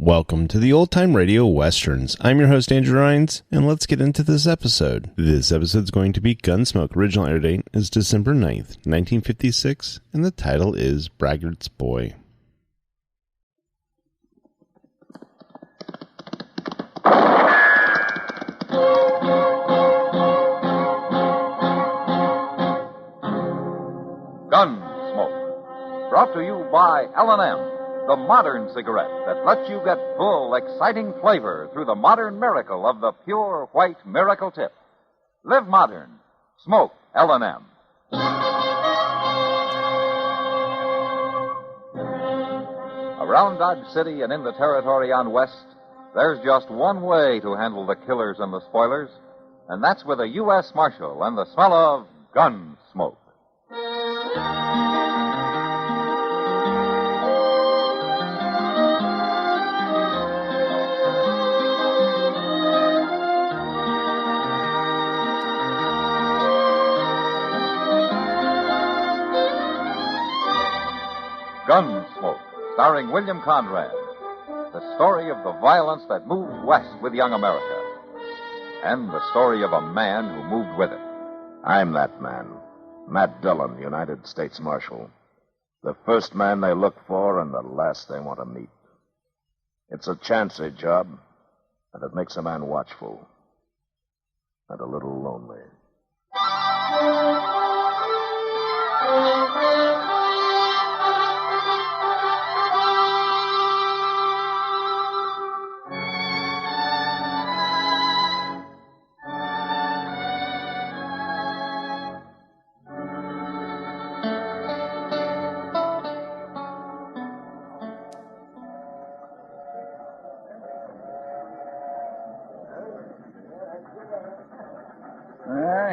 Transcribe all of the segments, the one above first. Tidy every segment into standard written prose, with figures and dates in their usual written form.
Welcome to the Old Time Radio Westerns. I'm your host, Andrew Rhines, and let's get into this episode. This episode is going to be Gunsmoke. Original air date is December 9th, 1956, and the title is Braggart's Boy. Gunsmoke, brought to you by L&M. The modern cigarette that lets you get full, exciting flavor through the modern miracle of the pure white miracle tip. Live modern. Smoke L&M. Around Dodge City and in the territory on West, there's just one way to handle the killers and the spoilers, and that's with a U.S. Marshal and the smell of Gunsmoke. Gunsmoke, starring William Conrad. The story of the violence that moved west with young America. And the story of a man who moved with it. I'm that man. Matt Dillon, United States Marshal. The first man they look for and the last they want to meet. It's a chancy job, and it makes a man watchful. And a little lonely.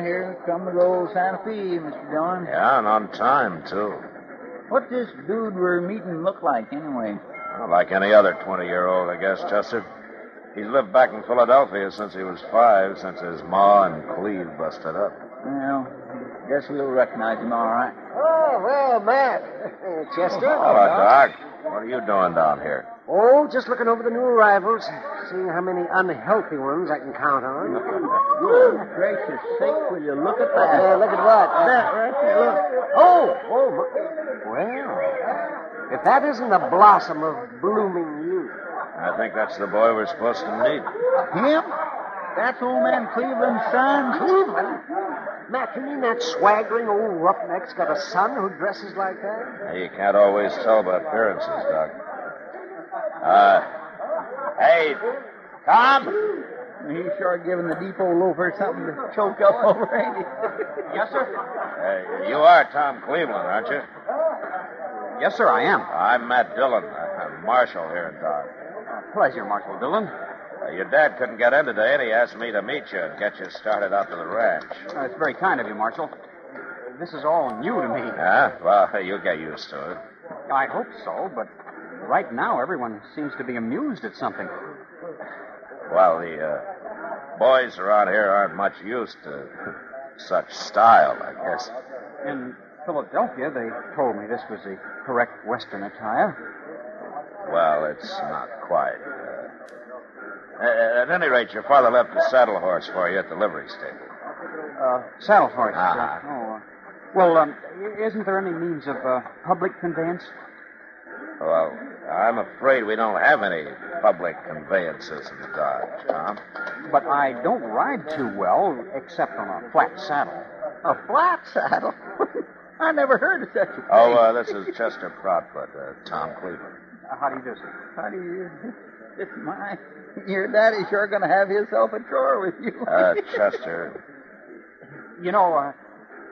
Here comes the old Santa Fe, Mr. Dillon. Yeah, and on time, too. What this dude we're meeting look like, anyway? Well, like any other 20-year-old, I guess, Chester. He's lived back in Philadelphia since he was 5, since his ma and Cleve busted up. Well, guess we'll recognize him all right. Oh, well, Matt. Chester. Hello, Doc. What are you doing down here? Oh, just looking over the new arrivals, seeing how many unhealthy ones I can count on. Good gracious sake, will you look at that? Look at what? That right there, look. Oh, well, if that isn't a blossom of blooming youth. I think that's the boy we're supposed to meet. Him? That's old man Cleveland's son? Cleveland? Matt, you mean that swaggering old roughneck's got a son who dresses like that? You can't always tell by appearances, Doc. Hey, Tom? He's sure giving the depot loafer something to choke up over, ain't he? Yes, sir? You are Tom Cleveland, aren't you? Yes, sir, I am. I'm Matt Dillon. I'm Marshal here in Dodge. Pleasure, Marshal Dillon. Your dad couldn't get in today, and he asked me to meet you and get you started out to the ranch. It's very kind of you, Marshal. This is all new to me. Yeah? Well, you'll get used to it. I hope so, but right now everyone seems to be amused at something. Well, the boys around here aren't much used to such style, I guess. In Philadelphia, they told me this was the correct Western attire. Well, it's not quite. At any rate, your father left a saddle horse for you at the livery stable. Saddle horse. Uh-huh. Well, isn't there any means of public conveyance? Well, I'm afraid we don't have any public conveyances in Dodge, Tom. But I don't ride too well, except on a flat saddle. A flat saddle? I never heard of such a thing. Oh, this is Chester Proudfoot, Tom Cleveland. How do you do, sir? How do you... Your daddy's sure going to have himself a drawer with you. Chester. You know,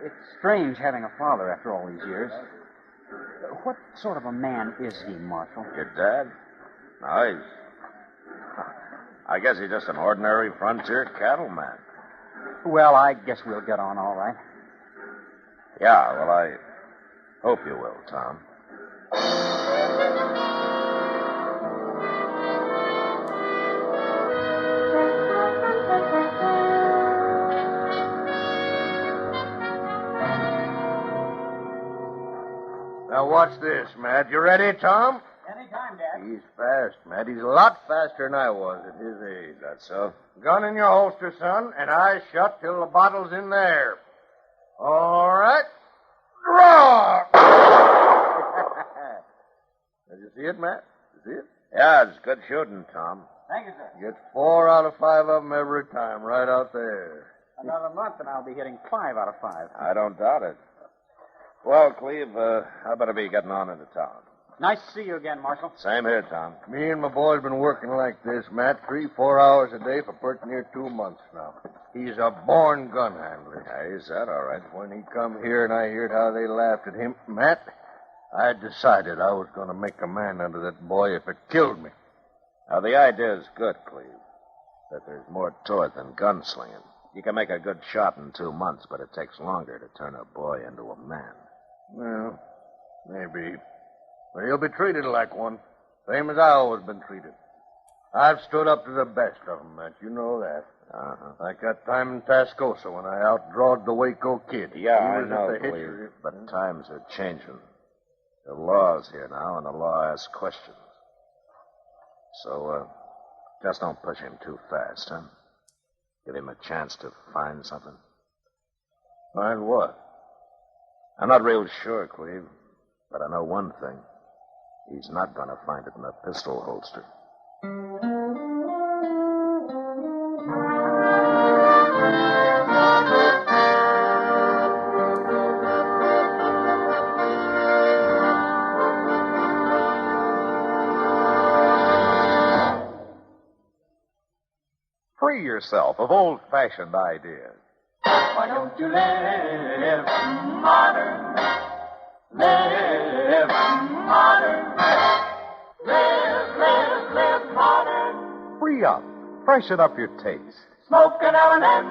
it's strange having a father after all these years. What sort of a man is he, Marshal? Your dad? No, I guess he's just an ordinary frontier cattleman. Well, I guess we'll get on all right. Yeah, well, I hope you will, Tom. Now, watch this, Matt. You ready, Tom? Anytime, Dad. He's fast, Matt. He's a lot faster than I was at his age. That's so? Gun in your holster, son, and eyes shut till the bottle's in there. All right. Draw! Did you see it, Matt? Did you see it? Yeah, it's good shooting, Tom. Thank you, sir. Get 4 out of 5 of them every time, right out there. Another month and I'll be hitting 5 out of 5. I don't doubt it. Well, Cleve, how about be getting on into town? Nice to see you again, Marshal. Same here, Tom. Me and my boy's been working like this, Matt, 3-4 hours a day for pretty near 2 months now. He's a born gun handler. Yeah, he's that, all right. When he come here and I heard how they laughed at him, Matt, I decided I was going to make a man out of that boy if it killed me. Now, the idea is good, Cleve. But there's more to it than gunslinging. You can make a good shot in 2 months, but it takes longer to turn a boy into a man. Well, maybe. But he'll be treated like one, same as I always been treated. I've stood up to the best of them, Matt. You know that. Uh-huh. Like that time in Tascosa when I outdrawed the Waco kid. Yeah, He I was at know, the Cleve. Hitcher. But times are changing. The law's here now, and the law asks questions. So, just don't push him too fast, huh? Give him a chance to find something. Find what? I'm not real sure, Cleve, but I know one thing. He's not going to find it in a pistol holster. Free yourself of old-fashioned ideas. Why don't you live modern? Live modern. Live modern. Free up. Freshen up your taste. Smoke an L&M.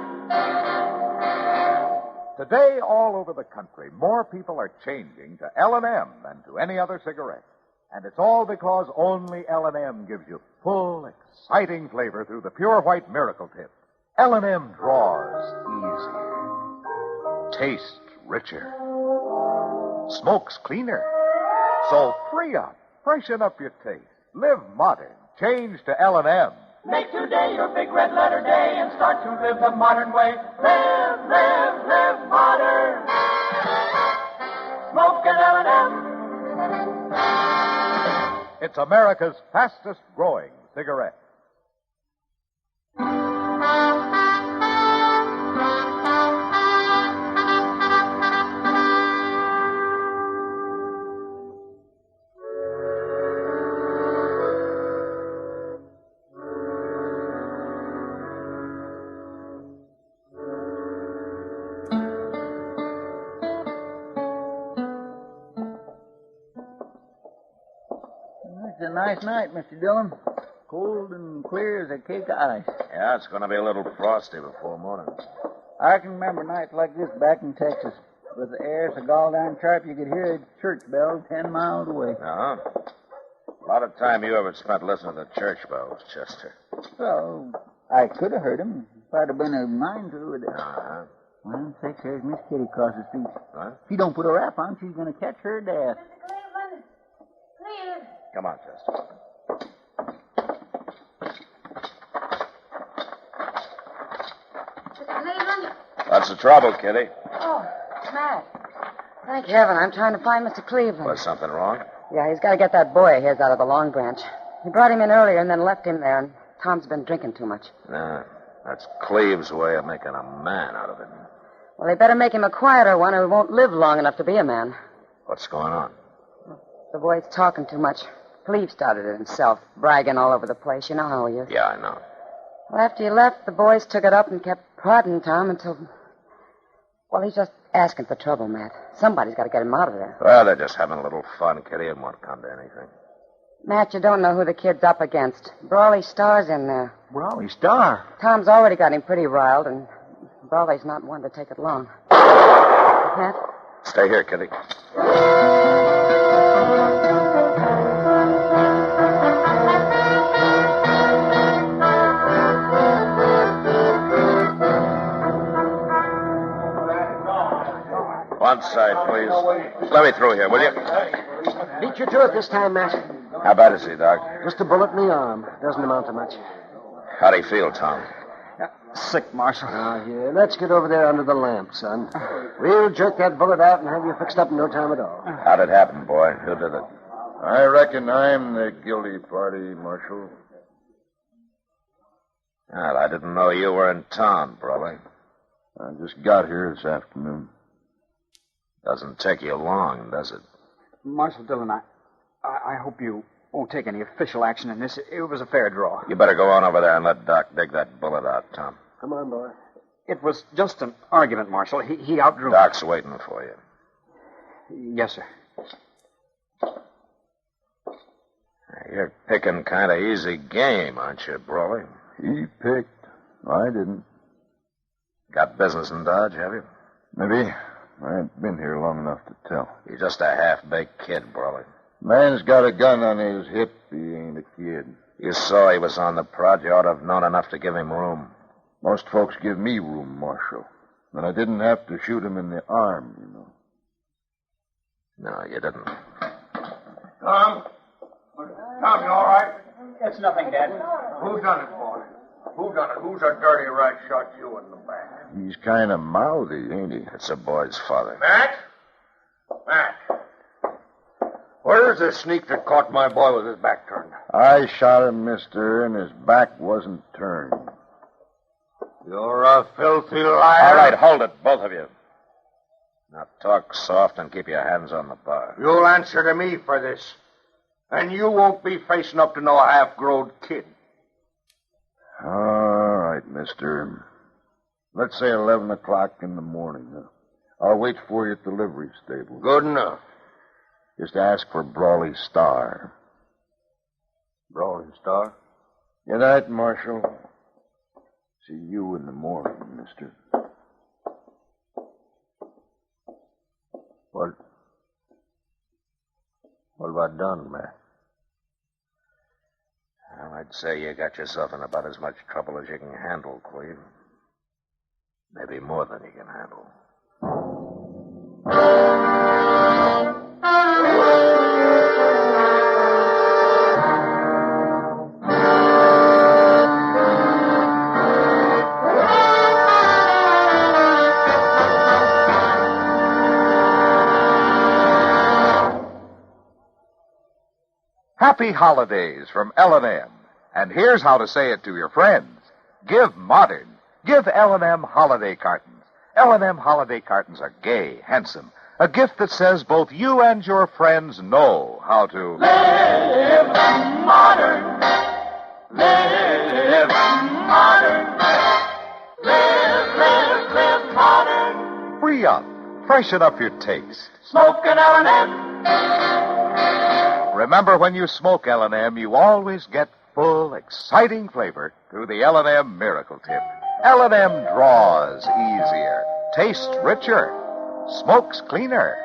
Today, all over the country, more people are changing to L&M than to any other cigarette. And it's all because only L&M gives you full, exciting flavor through the pure white miracle tip. L&M draws easier, tastes richer, smokes cleaner. So free up, freshen up your taste, live modern, change to L&M. Make today your big red letter day and start to live the modern way. Live modern. Smoke an L&M. It's America's fastest growing cigarette. It's a nice night, Mr. Dillon. Cold and clear as a cake of ice. Yeah, it's going to be a little frosty before morning. I can remember nights like this back in Texas. With the air so gall darn sharp you could hear a church bell 10 miles away. Uh-huh. A lot of time you ever spent listening to church bells, Chester. So, I could have heard him if I'd have been a mind to. Uh-huh. Well, say, there's Miss Kitty across the street. What? If she don't put a wrap on, she's going to catch her death. Cleveland, please. Come on, Chester. Mr. Cleveland? What's the trouble, Kitty? Oh, Matt. Thank heaven, I'm trying to find Mr. Cleveland. Was something wrong? Yeah, he's got to get that boy of his out of the Long Branch. He brought him in earlier and then left him there, and Tom's been drinking too much. Nah, that's Cleve's way of making a man out of him. Well, they better make him a quieter one or he won't live long enough to be a man. What's going on? The boy's talking too much. Cleve started it himself, bragging all over the place. You know how he is. Yeah, I know. Well, after he left, the boys took it up and kept prodding Tom until... Well, he's just asking for trouble, Matt. Somebody's got to get him out of there. Well, they're just having a little fun, Kitty. It won't come to anything. Matt, you don't know who the kid's up against. Brawley Star's in there. Brawley Star. Tom's already got him pretty riled, and Brawley's not one to take it long. Matt? Stay here, Kitty. One side, please. Let me through here, will you? Beat you to it this time, Matt. How bad is he, Doc? Just a bullet in the arm. Doesn't amount to much. How'd he feel, Tom? Sick, Marshal. Now, here, let's get over there under the lamp, son. We'll jerk that bullet out and have you fixed up in no time at all. How'd it happen, boy? Who did it? I reckon I'm the guilty party, Marshal. Well, I didn't know you were in town, Brawley. I just got here this afternoon. Doesn't take you long, does it? Marshal Dillon, I hope you won't take any official action in this. It was a fair draw. You better go on over there and let Doc dig that bullet out, Tom. Come on, boy. It was just an argument, Marshal. He outdrew Doc's waiting for you. me. Yes, sir. You're picking kind of easy game, aren't you, Brawley? He picked. I didn't. Got business in Dodge, have you? Maybe. I ain't been here long enough to tell. You're just a half-baked kid, Brawley. Man's got a gun on his hip. He ain't a kid. You saw he was on the prod. You ought to have known enough to give him room. Most folks give me room, Marshal. And I didn't have to shoot him in the arm, you know. No, you didn't. Tom? Tom, you all right? It's nothing, Dad. Who's done it, boy? Who done it? Who's that dirty rat shot you in the back? He's kind of mouthy, ain't he? It's a boy's father. Matt? Matt. Where's the sneak that caught my boy with his back turned? I shot him, mister, and his back wasn't turned. You're a filthy liar. All right, hold it, both of you. Now talk soft and keep your hands on the bar. You'll answer to me for this. And you won't be facing up to no half-grown kid. All right, mister. Let's say 11 o'clock in the morning. I'll wait for you at the livery stable. Good enough. Just ask for Brawley Star. Brawley Star? Good night, Marshal. See you in the morning, mister. What have I done, Matt? Well, I'd say you got yourself in about as much trouble as you can handle, Cleve. Maybe more than you can handle. Happy holidays from L&M. And here's how to say it to your friends. Give modern. Give L&M holiday cartons. L&M holiday cartons are gay, handsome. A gift that says both you and your friends know how to Live modern. Live modern. Live modern. free up, freshen up your taste. Smoke an L&M. Remember, when you smoke L&M, you always get full, exciting flavor through the L&M Miracle Tip. L&M draws easier, tastes richer, smokes cleaner.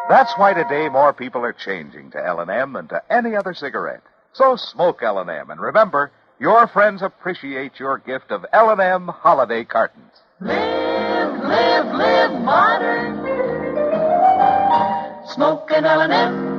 That's why today more people are changing to L&M than to any other cigarette. So smoke L&M, and remember, your friends appreciate your gift of L&M holiday cartons. Live modern. Smoke an L&M.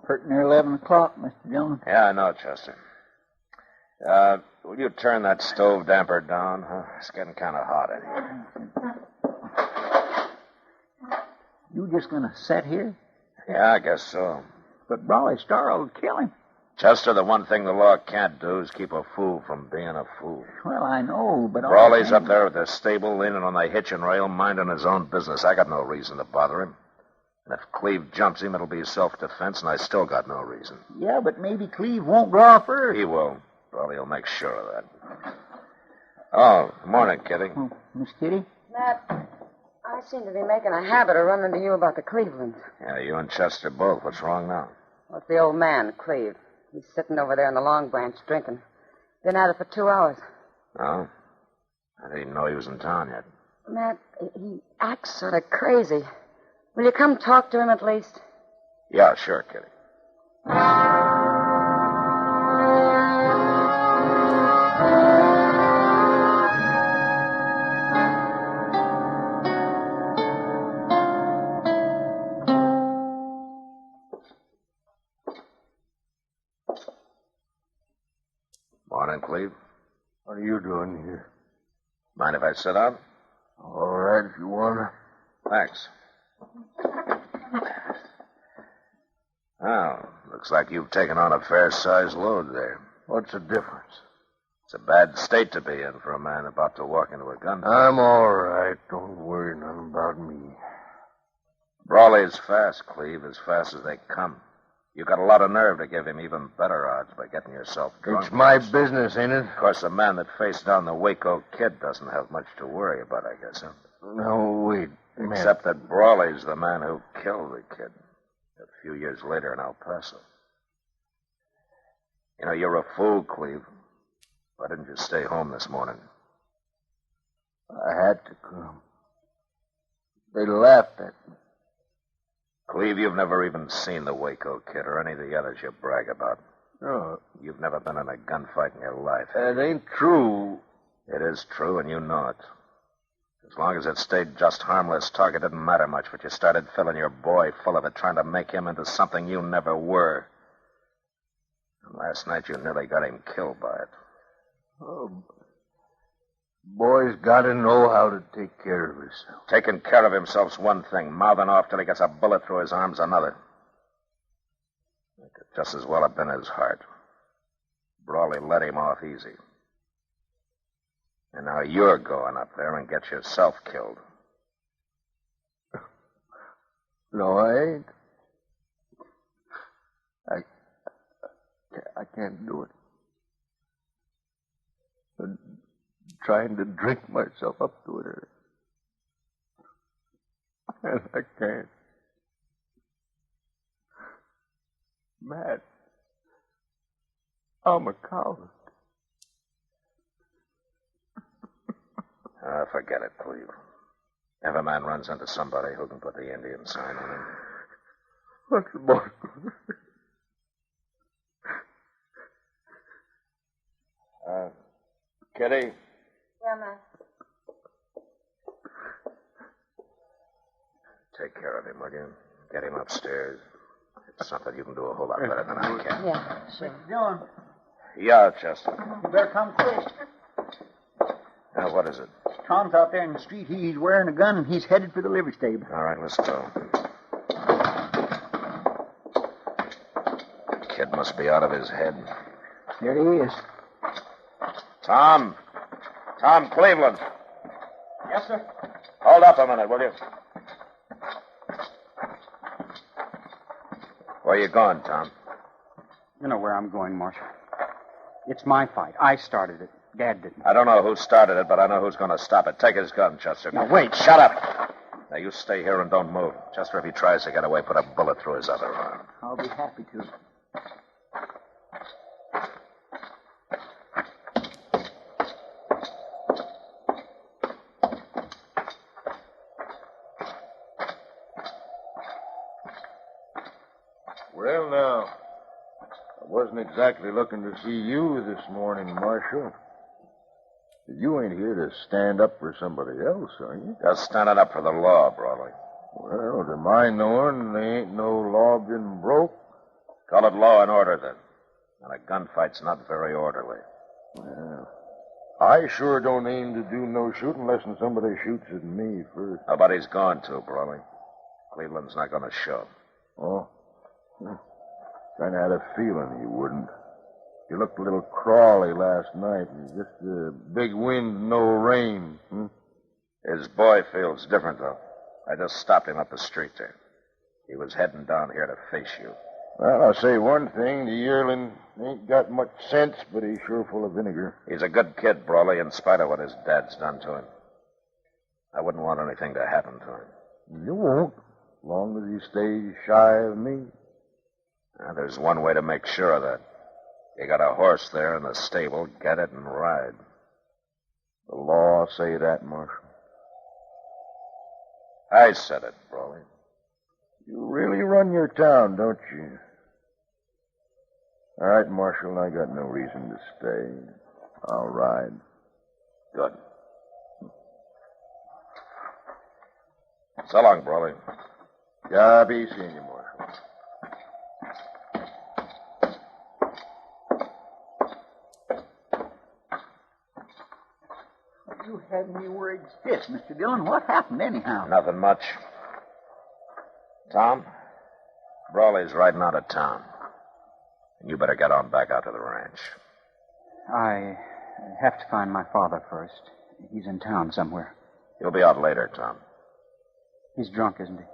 Pretty near 11 o'clock, Mr. Jones. Yeah, I know, Chester. Will you turn that stove damper down? Huh? It's getting kind of hot in here. You just gonna sit here? Yeah, I guess so. But Brawley Star will kill him. Chester, the one thing the law can't do is keep a fool from being a fool. Well, I know, but... Brawley's up there at the stable, leaning on the hitching rail, minding his own business. I got no reason to bother him. And if Cleve jumps him, it'll be self-defense, and I still got no reason. Yeah, but maybe Cleve won't draw first. He will. Brawley will make sure of that. Oh, morning, Kitty. Oh, Miss Kitty? Matt, I seem to be making a habit of running to you about the Clevelands. Yeah, you and Chester both. What's wrong now? What's the old man, Cleve? He's sitting over there in the Long Branch drinking. Been at it for 2 hours. Oh? I didn't even know he was in town yet. Matt, he acts sort of crazy. Will you come talk to him at least? Yeah, sure, Kitty. Morning, Cleve. What are you doing here? Mind if I sit down? All right, if you want Thanks. Oh, looks like you've taken on a fair-sized load there. What's the difference? It's a bad state to be in for a man about to walk into a gunfight. I'm all right. Don't worry none about me. Brawley is fast, Cleve, as fast as they come. You've got a lot of nerve to give him even better odds by getting yourself drunk. It's my business, ain't it? Of course, the man that faced down the Waco kid doesn't have much to worry about, I guess, huh? No, wait. Except that Brawley's the man who killed the kid a few years later in El Paso. You know, you're a fool, Cleve. Why didn't you stay home this morning? I had to come. They laughed at me. Cleve, you've never even seen the Waco kid or any of the others you brag about. No, You've never been in a gunfight in your life. that ain't true. It is true, and you know it. As long as it stayed just harmless talk, it didn't matter much, but you started filling your boy full of it, trying to make him into something you never were. And last night you nearly got him killed by it. Oh, boy's got to know how to take care of himself. Taking care of himself's one thing. Mouthing off till he gets a bullet through his arm's another. It could just as well have been his heart. Brawley let him off easy. And now you're going up there and get yourself killed. No, I ain't. I can't do it. I'm trying to drink myself up to it. And I can't. Matt, I'm a coward. Forget it, Cleve. Every man runs into somebody who can put the Indian sign on him. What's the boy? Kitty? Yeah, Matt. Take care of him, will you? Get him upstairs. It's something you can do a whole lot better than I can. Yeah, sure. John, Yeah, Chester. you better come quick. Now, what is it? Tom's out there in the street. He's wearing a gun, and he's headed for the livery stable. All right, let's go. Kid must be out of his head. There he is. Tom Cleveland. Yes, sir. Hold up a minute, will you? Where you going, Tom? You know where I'm going, Marshal. It's my fight. I started it. Dad didn't. I don't know who started it, but I know who's going to stop it. Take his gun, Chester. Now, wait. Shut up. Now, you stay here and don't move. Chester, if he tries to get away, put a bullet through his other arm. I'll be happy to. Well, now, I wasn't exactly looking to see you this morning, Marshal. You ain't here to stand up for somebody else, are you? Just standing up for the law, Brawley. Well, to my knowing, there ain't no law been broke. Call it law and order, then. And a gunfight's not very orderly. Well, I sure don't aim to do no shooting unless somebody shoots at me first. Nobody's going to, Brawley. Cleveland's not going to show. Oh? Kind of had a feeling he wouldn't. You looked a little crawly last night. Just a big wind, no rain. His boy feels different, though. I just stopped him up the street there. He was heading down here to face you. Well, I'll say one thing. The yearling ain't got much sense, but he's sure full of vinegar. He's a good kid, Brawley, in spite of what his dad's done to him. I wouldn't want anything to happen to him. You won't, as long as he stays shy of me. Now, there's one way to make sure of that. You got a horse there in the stable. Get it and ride. The law say that, Marshal? I said it, Brawley. You really run your town, don't you? All right, Marshal, I got no reason to stay. I'll ride. Good. So long, Brawley. Yeah, be seeing you, Marshal. You had me worried stiff, Mr. Dillon. What happened anyhow? Nothing much. Tom, Brawley's riding out of town. And you better get on back out to the ranch. I have to find my father first. He's in town somewhere. He'll be out later, Tom. He's drunk, isn't he?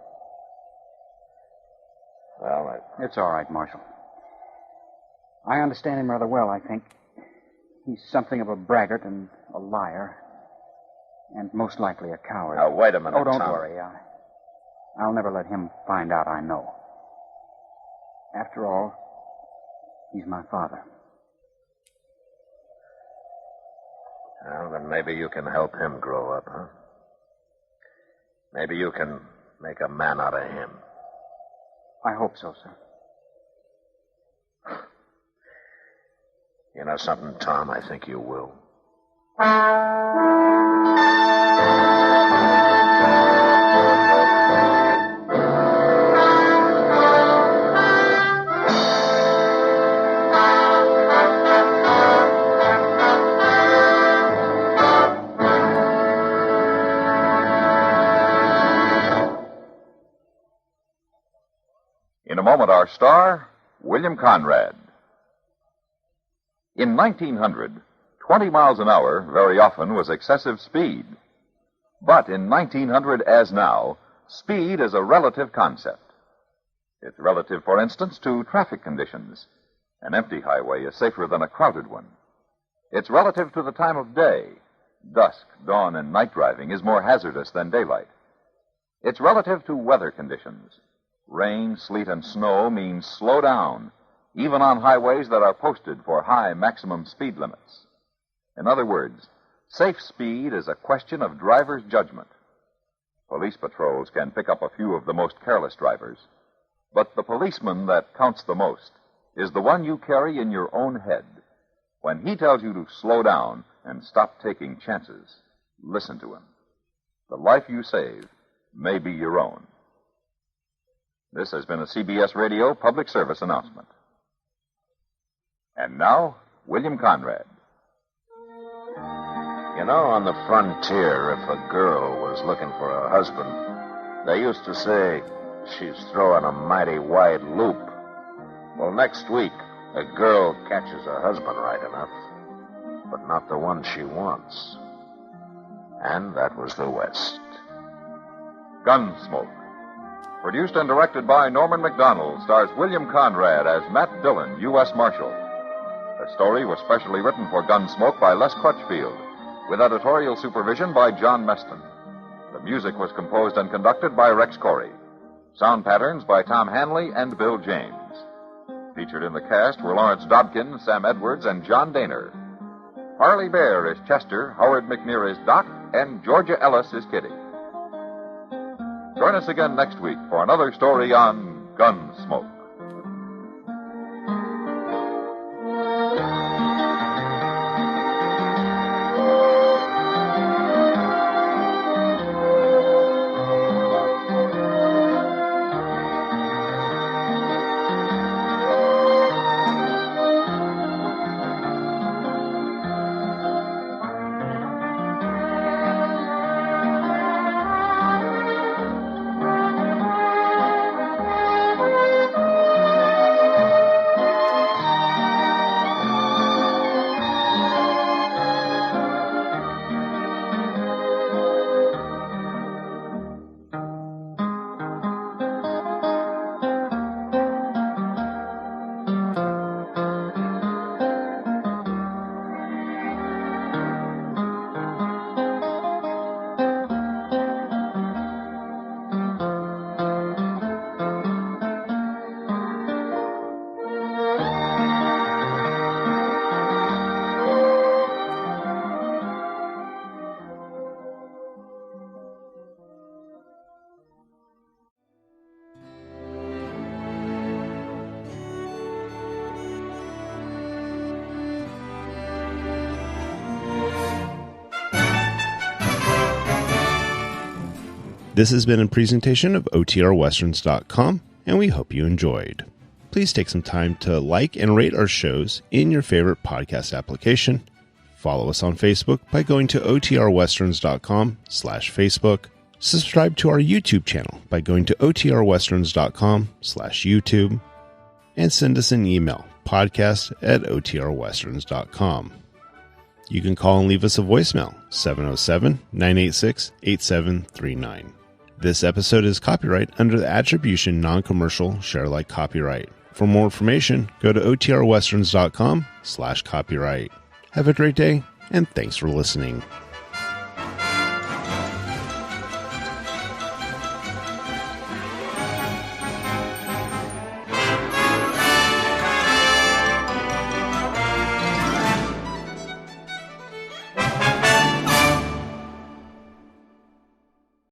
Well, It's all right, Marshal. I understand him rather well, I think. He's something of a braggart and a liar. And most likely a coward. Now, wait a minute, Oh, don't Tom. worry. I'll never let him find out I know. After all, he's my father. Well, then maybe you can help him grow up, huh? Maybe you can make a man out of him. I hope so, sir. You know something, Tom? I think you will. In a moment, our star, William Conrad. In 1900, 20 miles an hour very often was excessive speed. But in 1900, as now, speed is a relative concept. It's relative, for instance, to traffic conditions. An empty highway is safer than a crowded one. It's relative to the time of day. Dusk, dawn, and night driving is more hazardous than daylight. It's relative to weather conditions. Rain, sleet, and snow means slow down, even on highways that are posted for high maximum speed limits. In other words, safe speed is a question of driver's judgment. Police patrols can pick up a few of the most careless drivers, but the policeman that counts the most is the one you carry in your own head. When he tells you to slow down and stop taking chances, listen to him. The life you save may be your own. This has been a CBS Radio public service announcement. And now, William Conrad. You know, on the frontier, if a girl was looking for a husband, they used to say she's throwing a mighty wide loop. Well, next week, a girl catches a husband right enough, but not the one she wants. And that was the West. Gunsmoke. Produced and directed by Norman MacDonald, stars William Conrad as Matt Dillon, U.S. Marshal. The story was specially written for Gunsmoke by Les Crutchfield, with editorial supervision by John Meston. The music was composed and conducted by Rex Corey. Sound patterns by Tom Hanley and Bill James. Featured in the cast were Lawrence Dobkin, Sam Edwards, and John Daner. Harley Bear is Chester, Howard McNear is Doc, and Georgia Ellis is Kitty. Join us again next week for another story on Gunsmoke. This has been a presentation of OTRWesterns.com, and we hope you enjoyed. Please take some time to like and rate our shows in your favorite podcast application. Follow us on Facebook by going to OTRWesterns.com/Facebook. Subscribe to our YouTube channel by going to OTRWesterns.com/YouTube. And send us an email, podcast@OTRWesterns.com. You can call and leave us a voicemail, 707-986-8739. This episode is copyright under the Attribution Non-Commercial Share-alike copyright. For more information, go to OTRWesterns.com/copyright. Have a great day, and thanks for listening.